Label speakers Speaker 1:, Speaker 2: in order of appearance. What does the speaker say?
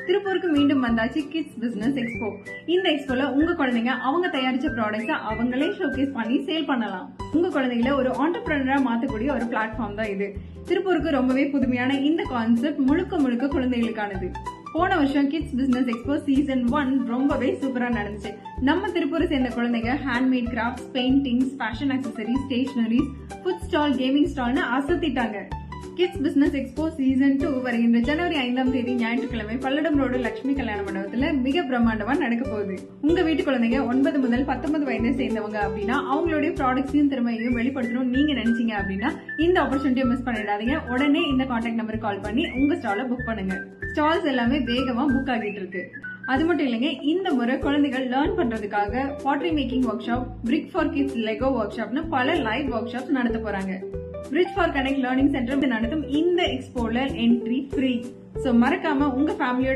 Speaker 1: திருப்பூருக்கு மீண்டும் வந்தாச்சு கிட்ஸ் பிசினஸ் எக்ஸ்போ. இந்த எக்ஸ்போல உங்க குழந்தைங்க அவங்க தயாரிச்ச ப்ராடக்ட்ஸ் அவங்களே ஷோகேஸ் பண்ணி சேல் பண்ணலாம். உங்க குழந்தைகளை ஒரு ஆண்டர்பிரனரா மாத்தக்கூடிய ஒரு பிளாட்ஃபார்ம் தான் இது. திருப்பூருக்கு ரொம்பவே புதுமையான இந்த கான்செப்ட் முழுக்க முழுக்க குழந்தைகளுக்கானது. போன வருஷம் கிட்ஸ் பிசினஸ் எக்ஸ்போ சீசன் 1 ரொம்பவே சூப்பரா நடந்துச்சு. நம்ம திருப்பூரை சேர்ந்த குழந்தைங்க handmade crafts, paintings, fashion accessories, stationeries, food stall, gaming ஸ்டால்னு அசத்திட்டாங்க. கிட்ஸ் பிசினஸ் எக்ஸ்போ சீசன் 2 வருகின்ற ஜனவரி 5ஆம் தேதி ஞாயிற்றுக்கிழமை பல்லடம் ரோடு லட்சுமி கல்யாண மண்டபத்துல மிக பிரம்மாண்டமா நடக்க போகுது. உங்க வீட்டு குழந்தைங்க 9 முதல் 19 வயதை சேர்ந்தவங்க அப்படின்னா அவங்களுடைய ப்ராடக்ட்ஸையும் திறமையையும் வெளிப்படுத்தணும் நீங்க நினைச்சீங்க அப்படின்னா இந்த ஆப்பர்ச்சுனிட்டியை மிஸ் பண்ணிடாதீங்க. உடனே இந்த கான்டாக்ட் நம்பருக்கு கால் பண்ணி உங்க ஸ்டாலை புக் பண்ணுங்க. ஸ்டால்ஸ் எல்லாமே வேகமா புக் ஆகிட்டு இருக்கு. அது மட்டும் இல்லைங்க, இந்த முறை குழந்தைகள் லேர்ன் பண்றதுக்காக pottery making workshop, brick for kids, Lego ஒர்க் ஷாப்னு பல லைவ் ஒர்க் ஷாப்ஸ் நடத்த போறாங்க. Bridge for connect learning centre நடத்தும் இந்த எக்ஸ்போல என்ட்ரி ஃப்ரீ. சோ மறக்காம உங்க ஃபேமிலியோட